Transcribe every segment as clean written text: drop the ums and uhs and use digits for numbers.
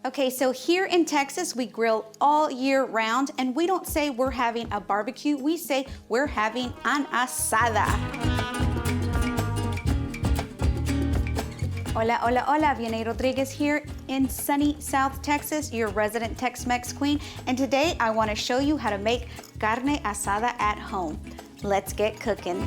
Okay, so here in Texas, we grill all year round, and we don't say we're having a barbecue, we say we're having an asada. Hola, hola, hola, Vianey Rodriguez here in sunny South Texas, your resident Tex-Mex queen, and today I wanna show you how to make carne asada at home. Let's get cooking.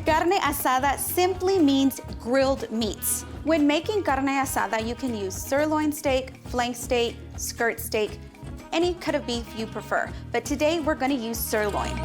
Carne asada simply means grilled meats. When making carne asada, you can use sirloin steak, flank steak, skirt steak, any cut of beef you prefer. But today we're gonna use sirloin.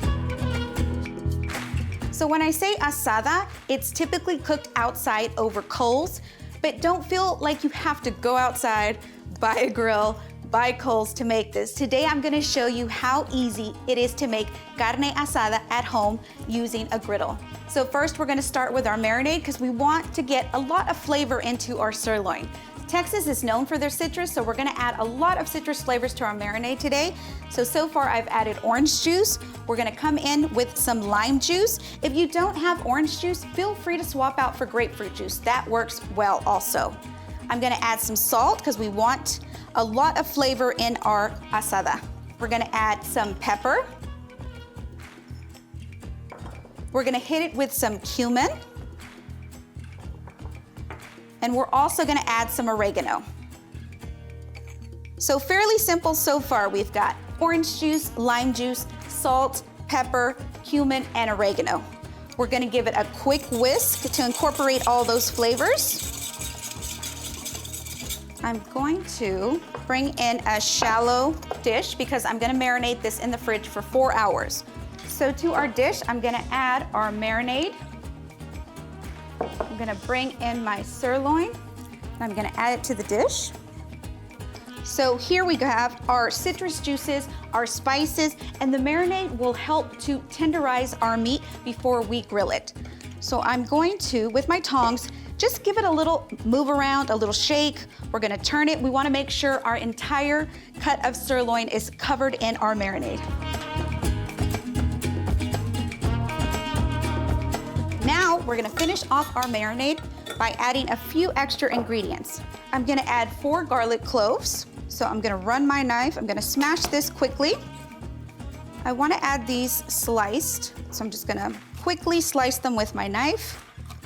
So when I say asada, it's typically cooked outside over coals, but don't feel like you have to go outside, buy a grill, buy coals to make this. Today I'm gonna show you how easy it is to make carne asada at home using a griddle. So first we're gonna start with our marinade because we want to get a lot of flavor into our sirloin. Texas is known for their citrus, so we're gonna add a lot of citrus flavors to our marinade today. So far I've added orange juice. We're gonna come in with some lime juice. If you don't have orange juice, feel free to swap out for grapefruit juice. That works well also. I'm gonna add some salt because we want a lot of flavor in our asada. We're gonna add some pepper. We're gonna hit it with some cumin. And we're also gonna add some oregano. So fairly simple so far. We've got orange juice, lime juice, salt, pepper, cumin, and oregano. We're gonna give it a quick whisk to incorporate all those flavors. I'm going to bring in a shallow dish because I'm gonna marinate this in the fridge for 4 hours. So to our dish, I'm gonna add our marinade. I'm gonna bring in my sirloin, and I'm gonna add it to the dish. So here we have our citrus juices, our spices, and the marinade will help to tenderize our meat before we grill it. So I'm going to, with my tongs, just give it a little move around, a little shake. We're gonna turn it. We wanna make sure our entire cut of sirloin is covered in our marinade. Now, we're gonna finish off our marinade by adding a few extra ingredients. I'm gonna add 4 garlic cloves. So I'm gonna run my knife, I'm gonna smash this quickly. I wanna add these sliced, so I'm just gonna quickly slice them with my knife.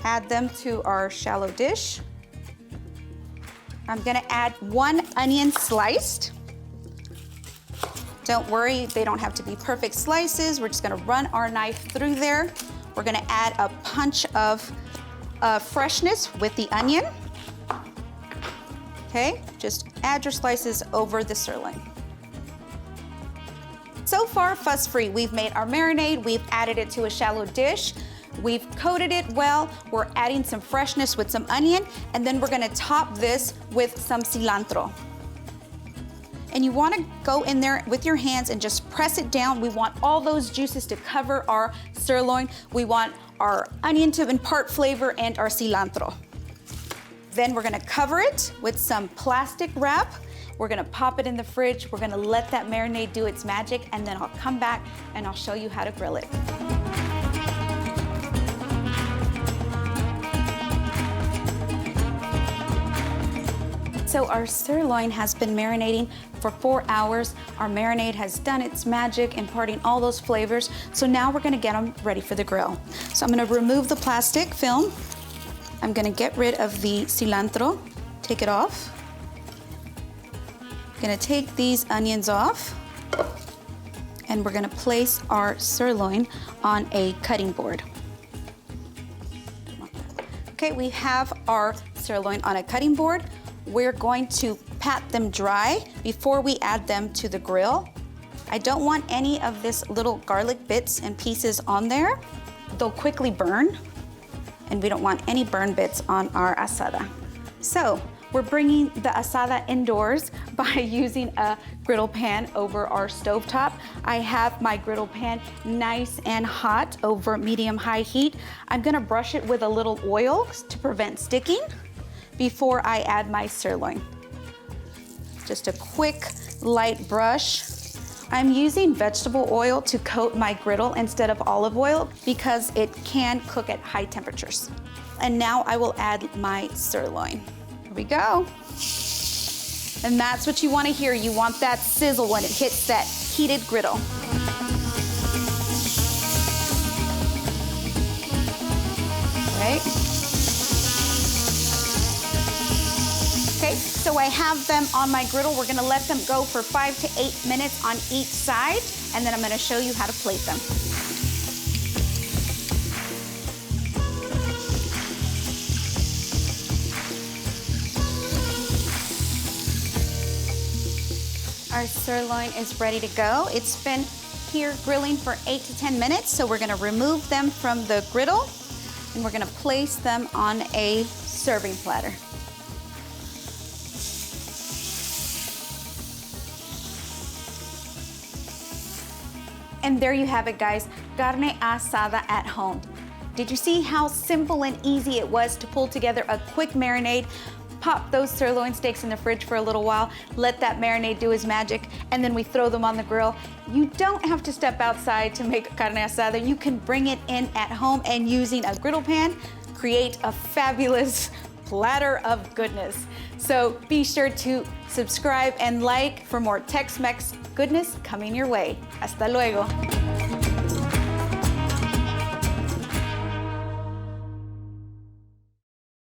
Add them to our shallow dish. I'm gonna add 1 onion sliced. Don't worry, they don't have to be perfect slices. We're just gonna run our knife through there. We're gonna add a punch of freshness with the onion. Okay, just add your slices over the sirloin. So far, fuss-free. We've made our marinade, we've added it to a shallow dish. We've coated it well. We're adding some freshness with some onion, and then we're gonna top this with some cilantro. And you wanna go in there with your hands and just press it down. We want all those juices to cover our sirloin. We want our onion to impart flavor and our cilantro. Then we're gonna cover it with some plastic wrap. We're gonna pop it in the fridge. We're gonna let that marinade do its magic, and then I'll come back and I'll show you how to grill it. So our sirloin has been marinating for 4 hours. Our marinade has done its magic, imparting all those flavors. So now we're gonna get them ready for the grill. So I'm gonna remove the plastic film. I'm gonna get rid of the cilantro, take it off. I'm gonna take these onions off, and we're gonna place our sirloin on a cutting board. Okay, we have our sirloin on a cutting board. We're going to pat them dry before we add them to the grill. I don't want any of this little garlic bits and pieces on there. They'll quickly burn, and we don't want any burn bits on our asada. So we're bringing the asada indoors by using a griddle pan over our stovetop. I have my griddle pan nice and hot over medium-high heat. I'm gonna brush it with a little oil to prevent sticking before I add my sirloin. Just a quick, light brush. I'm using vegetable oil to coat my griddle instead of olive oil because it can cook at high temperatures. And now I will add my sirloin. Here we go. And that's what you want to hear. You want that sizzle when it hits that heated griddle. Right? Okay, so I have them on my griddle. We're gonna let them go for 5 to 8 minutes on each side, and then I'm gonna show you how to plate them. Our sirloin is ready to go. It's been here grilling for 8 to 10 minutes, so we're gonna remove them from the griddle, and we're gonna place them on a serving platter. And there you have it, guys, carne asada at home. Did you see how simple and easy it was to pull together a quick marinade? Pop those sirloin steaks in the fridge for a little while, let that marinade do its magic, and then we throw them on the grill. You don't have to step outside to make carne asada. You can bring it in at home, and using a griddle pan, create a fabulous platter of goodness. So be sure to subscribe and like for more Tex-Mex goodness coming your way. Hasta luego.